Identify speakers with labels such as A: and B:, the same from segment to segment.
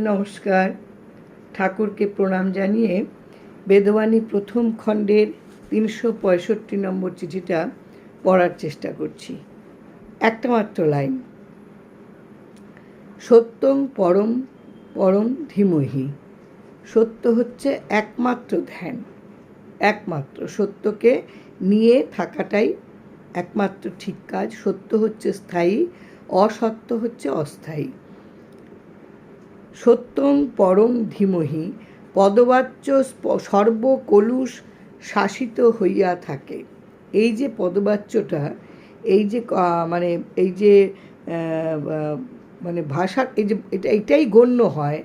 A: নমস্কার। ঠাকুরকে প্রণাম জানিয়ে বেদবাণী প্রথম খণ্ডের ৩৬৫ নম্বর চিঠিটা পড়ার চেষ্টা করছি। একটা মাত্র লাইন, সত্যং পরম পরম ধীমহি। সত্য হচ্ছে একমাত্র ধ্যান, একমাত্র সত্যকে নিয়ে থাকাটাই একমাত্র ঠিক কাজ। সত্য হচ্ছে স্থায়ী, অসত্য হচ্ছে অস্থায়ী। সত্যং পরম ধীমহি পদবাচ্য সর্বকলুষ শাসিত হইয়া থাকে। এই যে পদবাচ্যটা, এই যে মানে ভাষার এই যে এটাই গণ্য হয়,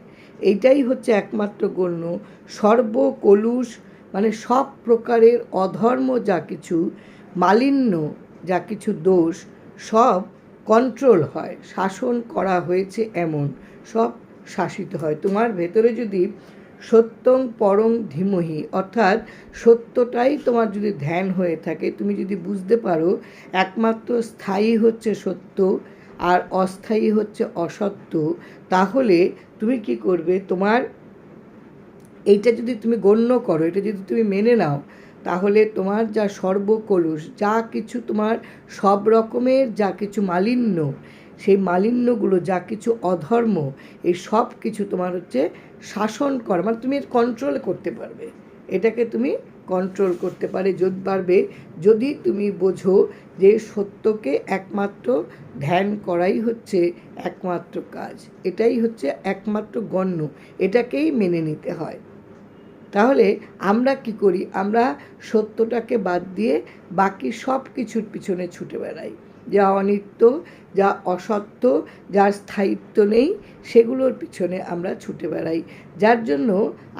A: এইটাই হচ্ছে একমাত্র গণ্য। সর্বকলুষ মানে সব প্রকারের অধর্ম, যা কিছু মালিন্য, যা কিছু দোষ, সব কন্ট্রোল হয়, শাসন করা হয়েছে এমন সব শাসিত হয়। তোমার ভেতরে যদি সত্যং পরং ধীমহি অর্থাৎ সত্যটাই তোমার যদি ধ্যান হয়ে থাকে, তুমি যদি বুঝতে পারো একমাত্র স্থায়ী হচ্ছে সত্য আর অস্থায়ী হচ্ছে অসত্য, তাহলে তুমি কি করবে? তোমার এইটা যদি তুমি গণ্য করো, এটা যদি তুমি মেনে নাও, তাহলে তোমার যা সর্বকলুষ, যা কিছু তোমার সব রকমের যা কিছু মালিন্য, সেই মালিন্যগুলো, যা কিছু অধর্ম, এই সব কিছু তোমার হচ্ছে শাসন করা, মানে তুমি কন্ট্রোল করতে পারবে। এটাকে তুমি কন্ট্রোল করতে পারবে যদি তুমি বোঝো যে সত্যকে একমাত্র ধ্যান করাই হচ্ছে একমাত্র কাজ, এটাই হচ্ছে একমাত্র গণ্য, এটাকেই মেনে নিতে হয়। তাহলে আমরা কি করি? আমরা সত্যটাকে বাদ দিয়ে বাকি সব কিছুর পিছনে ছুটে বেড়াই, যা অনিত্য, যা অসত্য, যার স্থায়িত্ব নেই, সেগুলোর পিছনে আমরা ছুটে বেড়াই, যার জন্য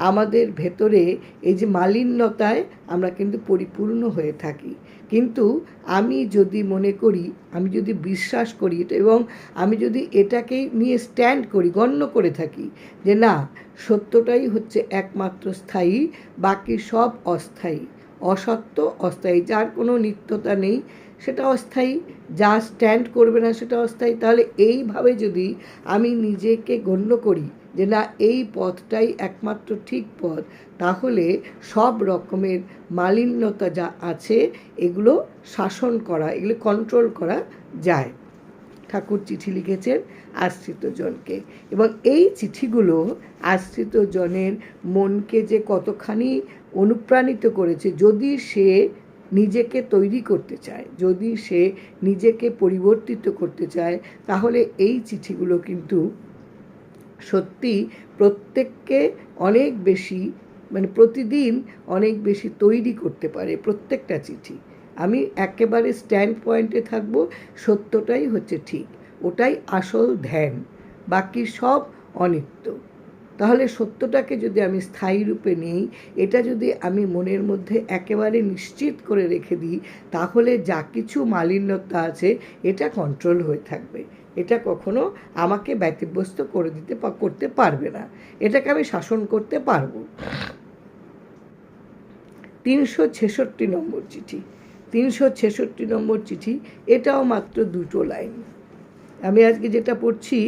A: আমাদের ভেতরে এই যে মালিন্যতায় আমরা কিন্তু পরিপূর্ণ হয়ে থাকি। কিন্তু আমি যদি মনে করি, আমি যদি বিশ্বাস করি এবং আমি যদি এটাকেই নিয়ে স্ট্যান্ড করি, গণ্য করে থাকি যে না, সত্যটাই হচ্ছে একমাত্র স্থায়ী, বাকি সব অস্থায়ী, অসত্য অস্থায়ী, যার কোনো নিত্যতা নেই সেটা অস্থায়ী, যা স্ট্যান্ড করবে না সেটা অস্থায়ী, তাহলে এইভাবে যদি আমি নিজেকে গণ্য করি যে না, এই পথটাই একমাত্র ঠিক পথ, তাহলে সব রকমের মালিন্যতা যা আছে এগুলো শাসন করা, এগুলো কন্ট্রোল করা যায়। ঠাকুর চিঠি লিখেছেন আশ্রিত জনকে, এবং এই চিঠিগুলো আশ্রিত জনের মনকে যে কতখানি অনুপ্রাণিত করেছে। যদি সে নিজেকে তৈরি করতে চায়, যদি সে নিজেকে পরিবর্তিত করতে চায়, তাহলে এই চিঠিগুলো কিন্তু সত্যি প্রত্যেককে অনেক বেশি, মানে প্রতিদিন অনেক বেশি তৈরি করতে পারে প্রত্যেকটা চিঠি। আমি একেবারে স্ট্যান্ড পয়েন্টে থাকবো, সত্যটাই হচ্ছে ঠিক, ওটাই আসল ধ্যান, বাকি সব অনিত্য। তাহলে সত্যটাকে যদি আমি স্থায়ী রূপে নিই, এটা যদি আমি মনের মধ্যে একেবারে নিশ্চিত করে রেখে দিই, তাহলে যা কিছু মালিন্যতা আছে এটা কন্ট্রোল হয়ে থাকবে, এটা কখনো আমাকে ব্যতিব্যস্ত করতে পারবে না, এটাকে আমি শাসন করতে পারবো। ৩৬৬ নম্বর চিঠি, ৩৬৬ নম্বর চিঠি, এটাও মাত্র দুটো লাইন। আমি আজকে যেটা পড়ছি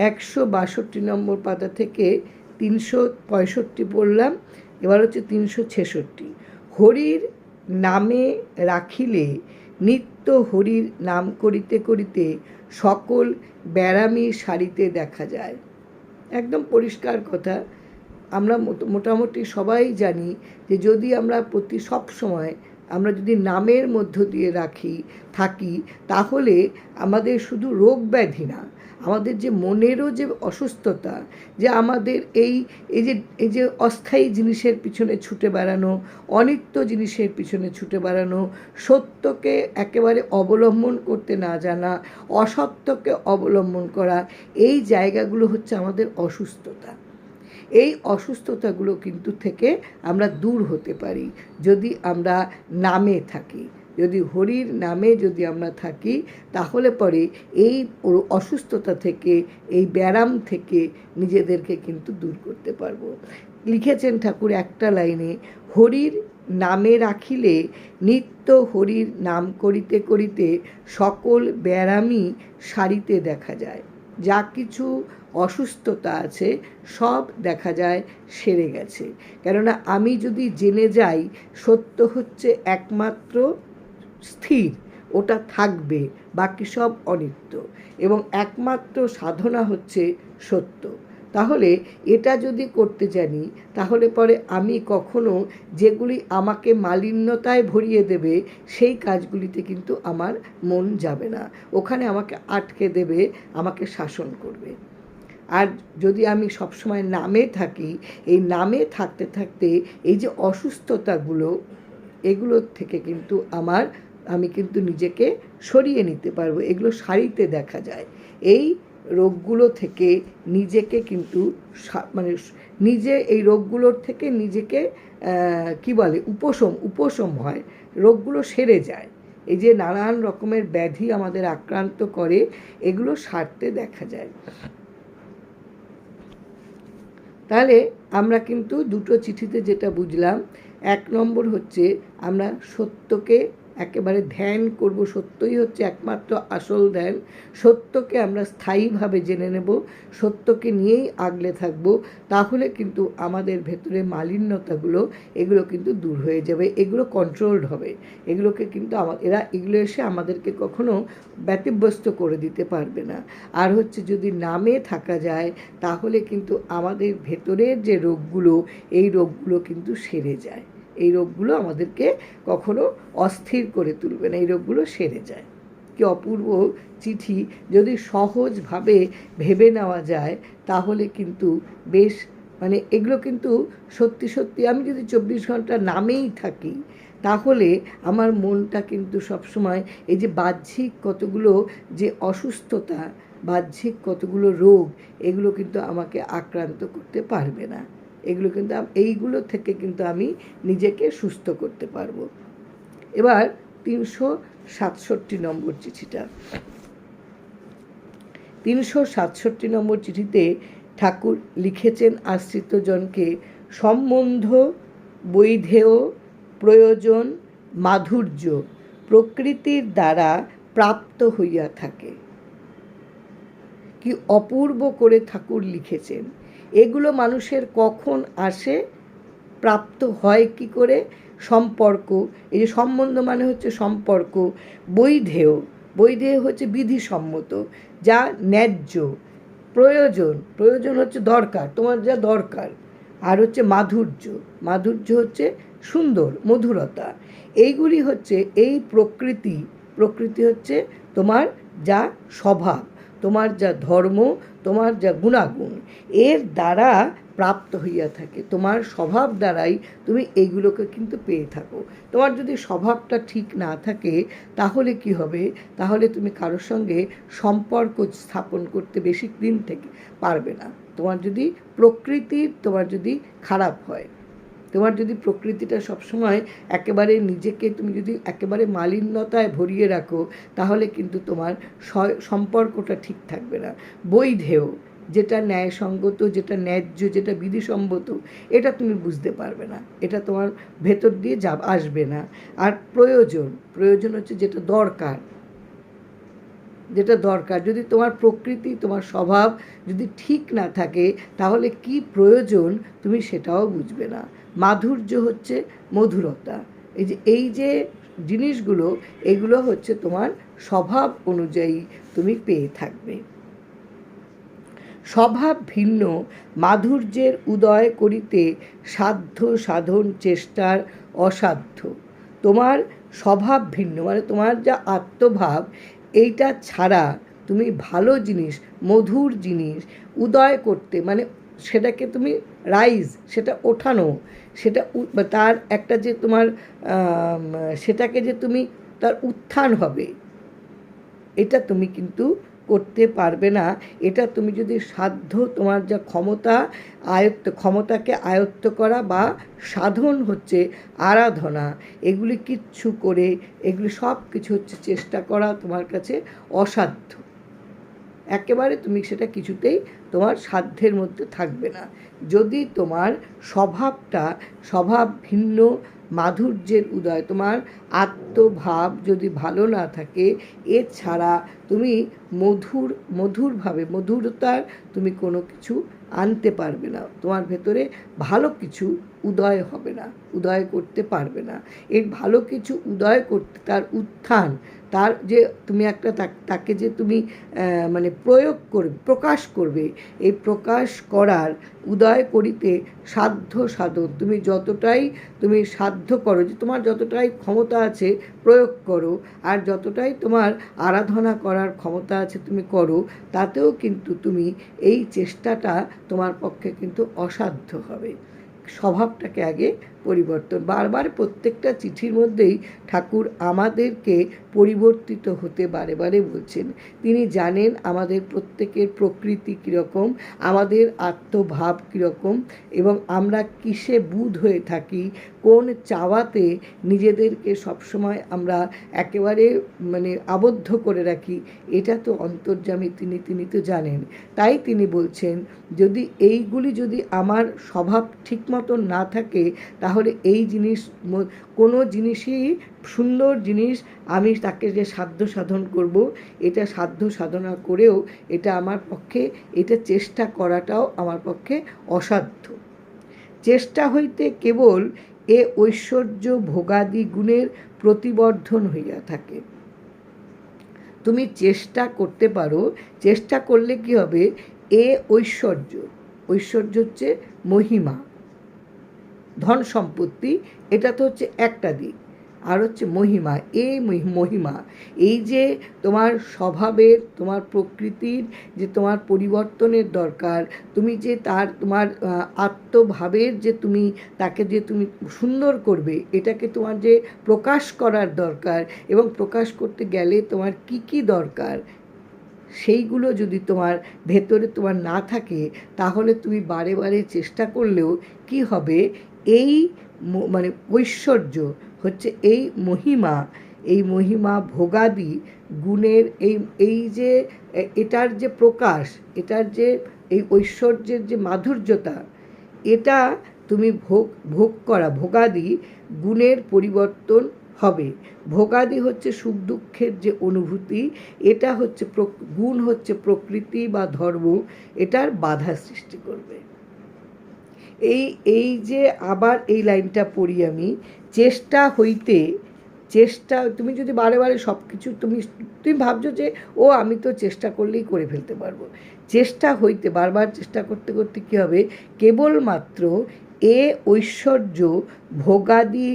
A: ১৬২ নম্বর পাতা থেকে ৩৬৫ পড়লাম, এবার হচ্ছে ৩৬৬। হরির নামে রাখিলে নিত্য হরির নাম করিতে করিতে সকল ব্যারামি সারিতে দেখা যায়। একদম পরিষ্কার কথা। আমরা মোটামুটি সবাই জানি যে যদি আমরা সব সময় আমরা যদি নামের মধ্য দিয়ে থাকি, তাহলে আমাদের শুধু রোগ ব্যাধি না, আমাদের যে মনেরও যে অসুস্থতা, যে আমাদের এই যে অস্থায়ী জিনিসের পিছনে ছুটে বেড়ানো, অনিত্য জিনিসের পিছনে ছুটে বেড়ানো, সত্যকে একেবারে অবলম্বন করতে না জানা, অসত্যকে অবলম্বন করা, এই জায়গাগুলো হচ্ছে আমাদের অসুস্থতা। এই অসুস্থতাগুলো কিন্তু থেকে আমরা দূর হতে পারি যদি আমরা নামে থাকি, যদি হরির নামে যদি আমরা থাকি, তাহলে পরে এই অসুস্থতা থেকে, এই ব্যারাম থেকে নিজেদেরকে কিন্তু দূর করতে পারবো। লিখেছেন ঠাকুর একটা লাইনে, হরির নামে রাখিলে নিত্য হরির নাম করিতে করিতে সকল ব্যারামই সারিতে দেখা যায়। যা কিছু অসুস্থতা আছে সব দেখা যায় সেরে গেছে। কেননা আমি যদি জেনে যাই সত্য হচ্ছে একমাত্র স্থির, ওটা থাকবে, বাকি সব অনিত্য, এবং একমাত্র সাধনা হচ্ছে সত্য, তাহলে এটা যদি করতে জানি তাহলে পরে আমি কখনো যেগুলি আমাকে মালিন্যতায় ভরিয়ে দেবে সেই কাজগুলিতে কিন্তু আমার মন যাবে না, ওখানে আমাকে আটকে দেবে, আমাকে শাসন করবে। আর যদি আমি সবসময় নামে থাকি, এই নামে থাকতে থাকতে এই যে অসুস্থতাগুলো, এগুলোর থেকে কিন্তু আমি কিন্তু নিজেকে সরিয়ে নিতে পারবো, এগুলো সারিতে দেখা যায়। এই রোগগুলো থেকে নিজেকে কিন্তু মানে নিজে এই রোগগুলোর থেকে নিজেকে কি বলে উপশম হয়, রোগগুলো সেরে যায়। এই যে নানান রকমের ব্যাধি আমাদের আক্রান্ত করে, এগুলো সারতে দেখা যায়। তাহলে আমরা কিন্তু দুটো চিঠিতে যেটা বুঝলাম, 1 নম্বর হচ্ছে আমরা সত্যকে একেবারে ধ্যান করব, সত্যই হচ্ছে একমাত্র আসল ধ্যান, সত্যকে আমরা স্থায়ীভাবে জেনে নেব, সত্যকে নিয়েই আগলে থাকব, তাহলে কিন্তু আমাদের ভেতরে মালিন্যতাগুলো এগুলো কিন্তু দূর হয়ে যাবে, এগুলো কন্ট্রোলড হবে, এগুলোকে কিন্তু এগুলো এসে আমাদেরকে কখনো ব্যতিব্যস্ত করে দিতে পারবে না। আর হচ্ছে যদি নামে থাকা যায় তাহলে কিন্তু আমাদের ভেতরের যে রোগগুলো, এই রোগগুলো কিন্তু সেরে যায়, এই রোগগুলো আমাদেরকে কখনো অস্থির করে তুলবে না, এই রোগগুলো সেরে যায়। কি অপূর্ব চিঠি, যদি সহজভাবে ভেবে নেওয়া যায় তাহলে কিন্তু বেশ মানে এগুলো কিন্তু সত্যি সত্যি আমি যদি 24 ঘন্টা নামেই থাকি তাহলে আমার মনটা কিন্তু সবসময় এই যে বাহ্যিক কতগুলো যে অসুস্থতা, বাহ্যিক কতগুলো রোগ, এগুলো কিন্তু আমাকে আক্রান্ত করতে পারবে না, এগুলো কিন্তু এইগুলো থেকে কিন্তু আমি নিজেকে সুস্থ করতে পারবো। এবার 367 নম্বর চিঠিটা, 367 নম্বর চিঠিতে ঠাকুর লিখেছেন আশ্রিতজনকে সম্বন্ধ, বৈধেয়, প্রয়োজন, মাধুর্য প্রকৃতির দ্বারা প্রাপ্ত হইয়া থাকে। কি অপূর্ব করে ঠাকুর লিখেছেন, এগুলো মানুষের কখন আসে, প্রাপ্ত হয় কি করে? সম্পর্ক, এই যে সম্বন্ধ মানে হচ্ছে সম্পর্ক, বৈধেয়, বৈধেয় হচ্ছে বিধিসম্মত, যা ন্যায্য, প্রয়োজন হচ্ছে দরকার, তোমার যা দরকার, আর হচ্ছে মাধুর্য, মাধুর্য হচ্ছে সুন্দর, মধুরতা, এইগুলি হচ্ছে এই প্রকৃতি হচ্ছে তোমার যা স্বভাব, তোমার যা ধর্ম, তোমার যা গুণাগুণ, এর দ্বারা প্রাপ্ত হইয়া থাকে, তোমার স্বভাব দ্বারাই তুমি এইগুলোকে কিন্তু পেয়ে থাকো। তোমার যদি স্বভাবটা ঠিক না থাকে তাহলে কি হবে, তাহলে তুমি কারোর সঙ্গে সম্পর্ক স্থাপন করতে বেশি দিন থেকে পারবে না। তোমার যদি খারাপ হয়, তোমার যদি প্রকৃতিটা সবসময় একেবারে নিজেকে তুমি যদি একেবারে মালিন্যতায় ভরিয়ে রাখো তাহলে কিন্তু তোমার সম্পর্কটা ঠিক থাকবে না। বৈধেয়, যেটা ন্যায়সঙ্গত, যেটা ন্যায্য, যেটা বিধিসম্মত, এটা তুমি বুঝতে পারবে না, এটা তোমার ভেতর দিয়ে আসবে না। আর প্রয়োজন হচ্ছে যেটা দরকার, যদি তোমার প্রকৃতি, তোমার স্বভাব যদি ঠিক না থাকে তাহলে কি প্রয়োজন তুমি সেটাও বুঝবে না। মাধুর্য হচ্ছে মধুরতা, এই যে জিনিসগুলো, এগুলো হচ্ছে তোমার স্বভাব অনুযায়ী তুমি পেয়ে থাকবে। স্বভাব ভিন্ন মাধুর্যের উদয় করিতে সাধ্য সাধন চেষ্টার অসাধ্য। তোমার স্বভাব ভিন্ন মানে তোমার যা আত্মভাব, এইটা ছাড়া তুমি ভালো জিনিস, মধুর জিনিস উদয় করতে মানে সেটাকে তুমি সেটা ওঠানো, সেটা তার একটা যে তোমার সেটাকে যে তুমি তার উত্থান হবে, এটা তুমি কিন্তু করতে পারবে না। এটা তুমি যদি সাধ্য, তোমার যা ক্ষমতাকে আয়ত্ত করা বা সাধন হচ্ছে আরাধনা, এগুলি কিচ্ছু করে, এগুলি সব কিছু হচ্ছে চেষ্টা করা তোমার কাছে অসাধ্য, একেবারে তুমি সেটা কিছুতেই তোমার সাধ্যের মধ্যে থাকবে না। যদি তোমার স্বভাব ভিন্ন মাধুর্যের উদয়, তোমার আত্মভাব যদি ভালো না থাকে, এছাড়া তুমি মধুরভাবে মধুরতার তুমি কোনো কিছু আনতে পারবে না, তোমার ভেতরে ভালো কিছু উদয় হবে না, উদয় করতে পারবে না। এর ভালো কিছু উদয় করতে, তার উত্থান, তার যে তুমি একটা তাকে যে তুমি মানে প্রয়োগ করবে, প্রকাশ করবে, এই প্রকাশ করার উদয় করিতে সাধ্য সাধন, তুমি যতটাই তুমি সাধ্য করো, যে তোমার যতটাই ক্ষমতা আছে প্রয়োগ করো, আর যতটাই তোমার আরাধনা করার ক্ষমতা আছে তুমি করো, তাতেও কিন্তু তুমি এই চেষ্টাটা তোমার পক্ষে কিন্তু অসাধ্য হবে। স্বভাবটাকে আগে পরিবর্তন, বারবার প্রত্যেকটা চিঠির মধ্যেই ঠাকুর আমাদেরকে পরিবর্তিত হতে বারে বারে বলছেন। তিনি জানেন আমাদের প্রত্যেকের প্রকৃতি কীরকম, আমাদের আত্মভাব কীরকম, এবং আমরা কিসে বুঁদ হয়ে থাকি, কোন চাওয়াতে নিজেদেরকে সবসময় আমরা একেবারে মানে আবদ্ধ করে রাখি, এটা তো অন্তর্যামী তিনি তো জানেন। তাই তিনি বলছেন, যদি এইগুলি যদি আমার স্বভাব ঠিক মতো না থাকে, তাহলে এই জিনিস, কোনো জিনিসই সুন্দর জিনিস আমি তাকে যে সাধ্য সাধন করব, এটা সাধ্য সাধনা করেও এটা আমার পক্ষে, এটা চেষ্টা করাটাও আমার পক্ষে অসাধ্য। চেষ্টা হইতে কেবল এ ঐশ্বর্য ভোগাদি গুণের প্রতিবর্ধন হইয়া থাকে। তুমি চেষ্টা করতে পারো, চেষ্টা করলে কি হবে, এ ঐশ্বর্য, ঐশ্বর্য হচ্ছে মহিমা, ধন সম্পত্তি, এটা তো হচ্ছে একটা দিক, আর হচ্ছে মহিমা। এই মহিমা, এই যে তোমার স্বভাবের, তোমার প্রকৃতির যে তোমার পরিবর্তনের দরকার, তুমি যে তোমার আত্মভাবের যে তুমি তাকে যে তুমি সুন্দর করবে, এটাকে তোমার যে প্রকাশ করার দরকার, এবং প্রকাশ করতে গেলে তোমার কি কি দরকার, সেইগুলো যদি তোমার ভেতরে তোমার না থাকে, তাহলে তুমি বারে বারে চেষ্টা করলেও কি হবে, এই মানে ঐশ্বর্য হচ্ছে এই মহিমা ভোগাদি গুণের এই যে এটার যে প্রকাশ, এটার যে এই ঐশ্বর্যের যে মাধুর্যতা, এটা তুমি ভোগ করা ভোগাদি গুণের পরিবর্তন হবে। ভোগাদি হচ্ছে সুখ দুঃখের যে অনুভূতি, এটা হচ্ছে গুণ হচ্ছে প্রকৃতি বা ধর্ম, এটার বাধা সৃষ্টি করবে। এই যে আবার এই লাইনটা পড়ি আমি, চেষ্টা হইতে, চেষ্টা, তুমি যদি বারে বারে সব কিছু তুমি ভাবছো যে আমি তো চেষ্টা করলেই করে ফেলতে পারবো, চেষ্টা হইতে বারবার চেষ্টা করতে করতে কী হবে, কেবলমাত্র এ ঐশ্বর্য ভোগাদি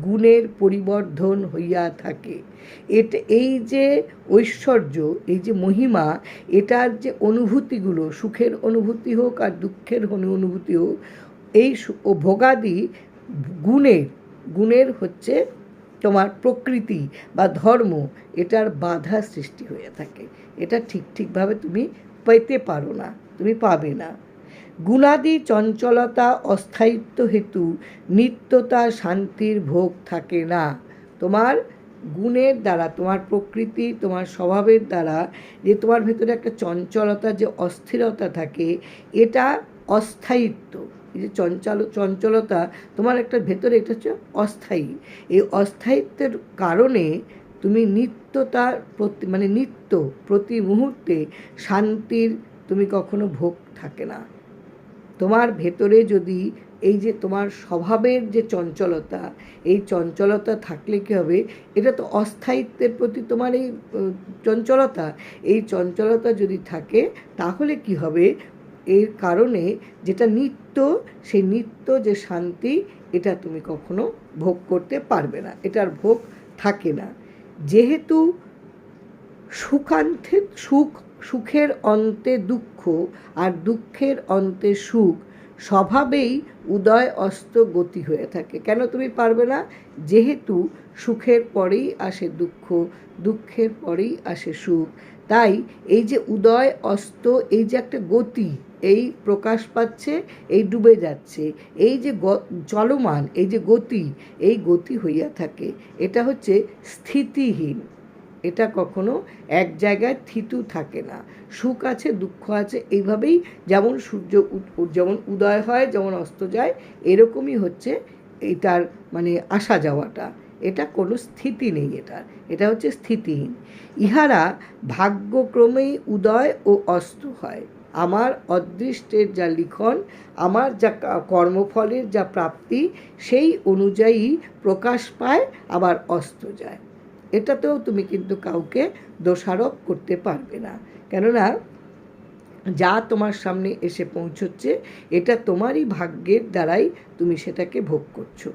A: গুণের পরিবর্ধন হইয়া থাকে। এই যে ঐশ্বর্য, এই যে মহিমা, এটার যে অনুভূতিগুলো, সুখের অনুভূতি হোক আর দুঃখের অনুভূতি হোক, এই ভোগাদি গুণের হচ্ছে তোমার প্রকৃতি বা ধর্ম, এটার বাধা সৃষ্টি হয়ে থাকে, এটা ঠিকভাবে তুমি পেতে পারো না, তুমি পাবে না। গুণাদি চঞ্চলতা অস্থায়িত্ব হেতু নিত্যতা শান্তির ভোগ থাকে না। তোমার গুণের দ্বারা, তোমার প্রকৃতি, তোমার স্বভাবের দ্বারা যে তোমার ভেতরে একটা চঞ্চলতা, যে অস্থিরতা থাকে, এটা অস্থায়িত্ব, এই যে চঞ্চলতা তোমার একটা ভেতরে, এটা হচ্ছে অস্থায়ী। এই অস্থায়িত্বের কারণে তুমি নিত্যতার প্রতি মুহূর্তে শান্তির তুমি কখনো ভোগ থাকে না। তোমার ভেতরে যদি এই যে তোমার স্বভাবের যে চঞ্চলতা, এই চঞ্চলতা থাকলে কী হবে, এটা তো অস্থায়িত্বের প্রতি তোমার এই চঞ্চলতা, এই চঞ্চলতা যদি থাকে, তাহলে কি হবে, এর কারণে যেটা নিত্য, সেই নিত্য যে শান্তি, এটা তুমি কখনো ভোগ করতে পারবে না, এটার ভোগ থাকে না। যেহেতু সুখের অন্তে দুঃখ আর দুঃখের অন্তে সুখ স্বভাবেই উদয় অস্ত গতি হয়ে থাকে। কেন তুমি পারবে না? যেহেতু সুখের পরেই আসে দুঃখ, দুঃখের পরেই আসে সুখ। তাই এই যে উদয় অস্ত, এই যে একটা গতি, এই প্রকাশ পাচ্ছে, এই ডুবে যাচ্ছে, এই যে চলমান, এই যে গতি, এই গতি হইয়া থাকে, এটা হচ্ছে স্থিতিহীন, এটা কখনো এক জায়গায় থিতু থাকে না। সুখ আছে, দুঃখ আছে, এইভাবেই যেমন সূর্য যেমন উদয় হয়, যেমন অস্ত যায়, এরকমই হচ্ছে এটার মানে আসা যাওয়াটা, এটা কোনো স্থিতি নেই, এটা হচ্ছে স্থিতিহীন। ইহারা ভাগ্যক্রমেই উদয় ও অস্ত হয়। আমার অদৃষ্টের যা লিখন, আমার যা কর্মফলের যা প্রাপ্তি, সেই অনুযায়ী প্রকাশ পায়, আবার অস্ত যায়। এটাতেও তুমি কিন্তু কাউকে দোষারোপ করতে পারবে না, কেননা যা তোমার সামনে এসে পৌঁছচ্ছে এটা তোমারই ভাগ্যের দ্বারাই তুমি সেটাকে ভোগ করছো।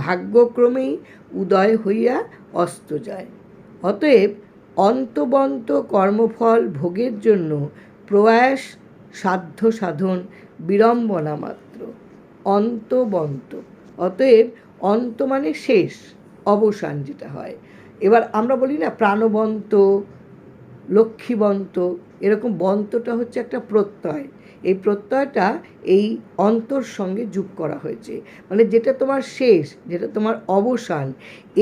A: ভাগ্যক্রমেই উদয় হইয়া অস্ত যায়। অতএব অন্তবন্ত কর্মফল ভোগের জন্য প্রয়াস সাধ্য সাধন বিড়ম্বনা মাত্র। অন্তবন্ত, অতএব অন্ত মানে শেষ, অবসান যেটা হয়। এবার আমরা বলি না প্রাণবন্ত, লক্ষ্মীবন্ত, এরকম বন্তটা হচ্ছে একটা প্রত্যয়। এই প্রত্যয়টা এই অন্তর সঙ্গে যোগ করা হয়েছে, মানে যেটা তোমার শেষ, যেটা তোমার অবসান।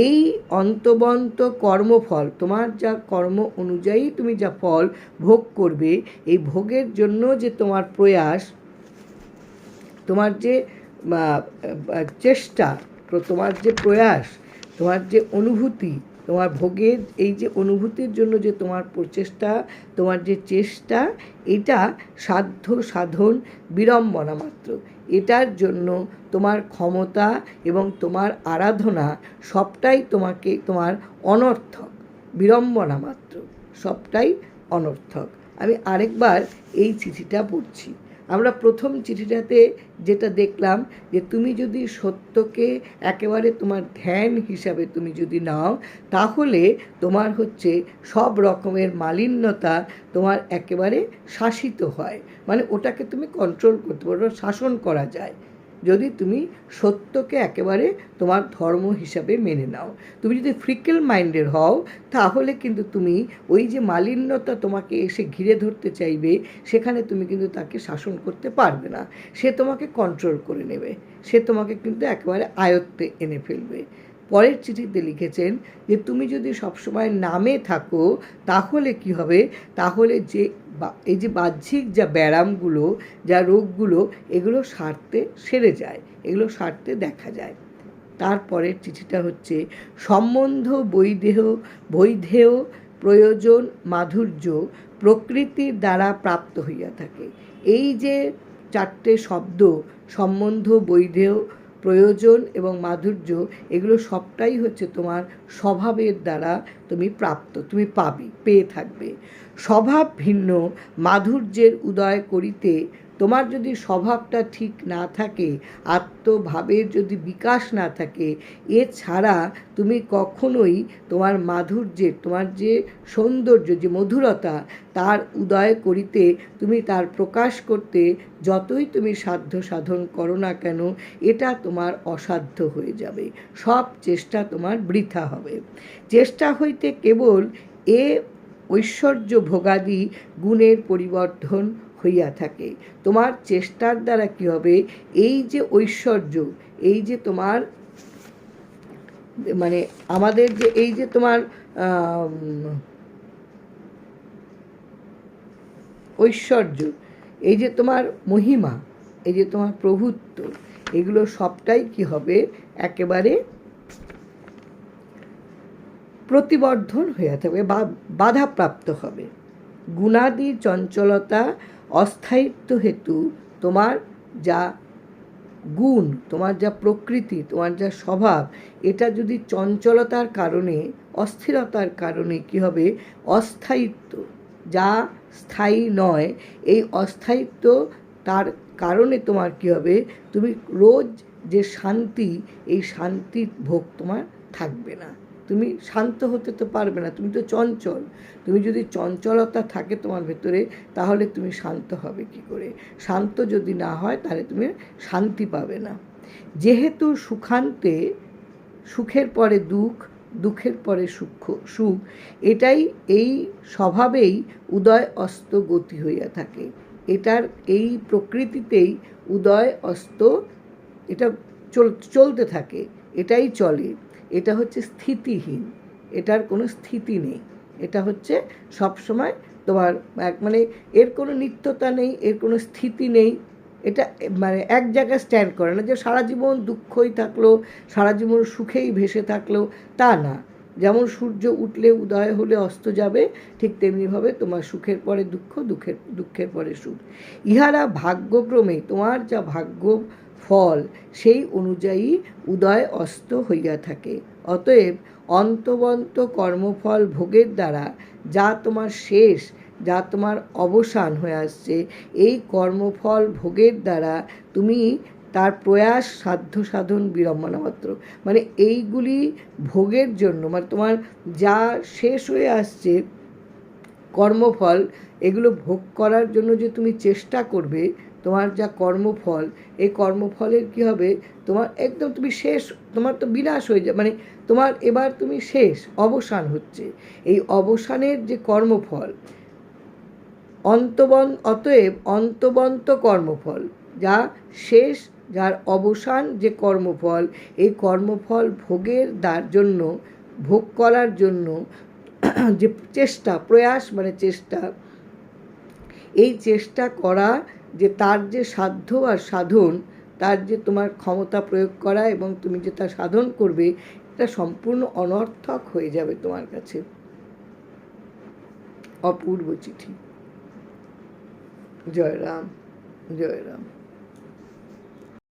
A: এই অন্তবন্ত কর্মফল, তোমার যা কর্ম অনুযায়ী তুমি যা ফল ভোগ করবে, এই ভোগের জন্য যে তোমার প্রয়াস, তোমার যে চেষ্টা, তোমার যে প্রয়াস, তোমার যে অনুভূতি, তোমার ভোগের এই যে অনুভূতির জন্য যে তোমার প্রচেষ্টা, তোমার যে চেষ্টা, এটা সাধ্য সাধন বিড়ম্বনা মাত্র। এটার জন্য তোমার ক্ষমতা এবং তোমার আরাধনা সবটাই তোমাকে তোমার অনর্থক, বিড়ম্বনা মাত্র, সবটাই অনর্থক। আমি আরেকবার এই চিঠিটা পড়ছি। আমরা প্রথম চিঠিটাতে যেটা দেখলাম যে তুমি যদি সত্যকে একেবারে তোমার ধ্যান হিসাবে তুমি যদি নাও, তাহলে তোমার হচ্ছে সব রকমের মালিন্যতা তোমার একেবারে শাসিত হয়, মানে ওটাকে তুমি কন্ট্রোল করতে পারো, শাসন করা যায় যদি তুমি সত্যকে একেবারে তোমার ধর্ম হিসাবে মেনে নাও। তুমি যদি ফ্রিকেল মাইন্ডের হও, তাহলে কিন্তু তুমি ওই যে মালিন্যতা তোমাকে এসে ঘিরে ধরতে চাইবে, সেখানে তুমি কিন্তু তাকে শাসন করতে পারবে না, সে তোমাকে কন্ট্রোল করে নেবে, সে তোমাকে কিন্তু একেবারে আয়ত্তে এনে ফেলবে। পরের চিঠিতে লিখেছেন যে তুমি যদি সবসময় নামে থাকো, তাহলে কি হবে, তাহলে যে এই যে বাহ্যিক যা ব্যায়ামগুলো, যা রোগগুলো, এগুলো সেরে যায়, এগুলো সারতে দেখা যায়। তারপরের চিঠিটা হচ্ছে সম্বন্ধ বৈধেয় প্রয়োজন মাধুর্য প্রকৃতির দ্বারা প্রাপ্ত হইয়া থাকে। এই যে চারটে শব্দ, সম্বন্ধ, বৈধেয়, প্রয়োজন এবং মাধুর্য, এগুলো সবটাই হচ্ছে তোমার স্বভাবের দ্বারা তুমি প্রাপ্ত, তুমি পেয়ে থাকবে। স্বভাব ভিন্ন মাধুর্যের উদয় করিতে তোমার যদি স্বভাবটা ঠিক না থাকে, আত্মভাবের যদি বিকাশ না থাকে, এছাড়া তুমি কখনোই তোমার মাধুর্যের, তোমার যে সৌন্দর্য, যে মধুরতা, তার উদয় করিতে, তুমি তার প্রকাশ করতে যতই তুমি সাধ্য সাধন করো না কেন, এটা তোমার অসাধ্য হয়ে যাবে, সব চেষ্টা তোমার বৃথা হবে। চেষ্টা হইতে কেবল ঐশ্বর্য ভোগাদি গুণের পরিবর্ধন হইয়া থাকে। তোমার চেষ্টার দ্বারা কি হবে, এই যে ঐশ্বর্য, এই যে তোমার মানে আমাদের যে এই যে তোমার ঐশ্বর্য, এই যে তোমার মহিমা, এই যে তোমার প্রভুত্ব, এগুলো সবটাই কি হবে, একেবারে প্রতিবর্ধন হয়ে থাকবে বা বাধাপ্রাপ্ত হবে। গুণাদি চঞ্চলতা অস্থায়িত্ব হেতু তোমার যা গুণ, তোমার যা প্রকৃতি, তোমার যা স্বভাব, এটা যদি চঞ্চলতার কারণে, অস্থিরতার কারণে কি হবে, অস্থায়িত্ব, যা স্থায়ী নয়, এই অস্থায়িত্ব তার কারণে তোমার কি হবে, তুমি রোজ যে শান্তি, এই শান্তির ভোগ তোমার থাকবে না, তুমি শান্ত হতে তো পারবে না, তুমি তো চঞ্চল। তুমি যদি চঞ্চলতা থাকে তোমার ভেতরে, তাহলে তুমি শান্ত হবে কি করে? শান্ত যদি না হয়, তাহলে তুমি শান্তি পাবে না। যেহেতু সুখান্তে সুখের পরে দুঃখ, দুঃখের পরে সুখ, এটাই এই স্বভাবেই উদয় অস্ত গতি হইয়া থাকে। এটার এই প্রকৃতিতেই উদয় অস্ত এটা চলতে থাকে, এটাই চলে। এটা হচ্ছে স্থিতিহীন, এটার কোনো স্থিতি নেই, এটা হচ্ছে সবসময় তোমার মানে এর কোনো নিত্যতা নেই, এর কোনো স্থিতি নেই, এটা মানে এক জায়গায় স্ট্যান্ড করে না যে সারা জীবন দুঃখই থাকলো, সারা জীবন সুখেই ভেসে থাকলো, তা না। যেমন সূর্য উঠলে উদয় হলে অস্ত যাবে, ঠিক তেমনিভাবে তোমার সুখের পরে দুঃখ, দুঃখের পরে সুখ। ইহারা ভাগ্যক্রমে তোমার যা ভাগ্য ফল সেই অনুযায়ী উদয় অস্ত হইয়া থাকে। অতএব অন্তবন্ত কর্মফল ভোগের দ্বারা যা তোমার শেষ, যা তোমার অবসান হয়ে আসছে, এই কর্মফল ভোগের দ্বারা তুমি তার প্রয়াস সাধ্য সাধন বিড়ম্বনা মাত্র, মানে এইগুলি ভোগের জন্য, মানে তোমার যা শেষ হয়ে আসছে কর্মফল, এগুলো ভোগ করার জন্য যে তুমি চেষ্টা করবে, তোমার যা কর্মফল, এই কর্মফলের কী হবে, তোমার একদম তুমি শেষ, তোমার তো বিনাশ হয়ে যায়, মানে তোমার এবার তুমি শেষ, অবসান হচ্ছে। এই অবসানের যে কর্মফল, অতএব অন্তবন্ত কর্মফল, যা শেষ, যার অবসান যে কর্মফল, এই কর্মফল ভোগের জন্য, ভোগ করার জন্য যে চেষ্টা, প্রয়াস মানে চেষ্টা, এই চেষ্টা করা, যে তার যে সাধ্য আর সাধন, তার যে তোমার ক্ষমতা প্রয়োগ করা এবং তুমি যেটা সাধন করবে, এটা সম্পূর্ণ অনর্থক হয়ে যাবে তোমার কাছে। অপূর্ব চিঠি। জয় রাম, জয় রাম।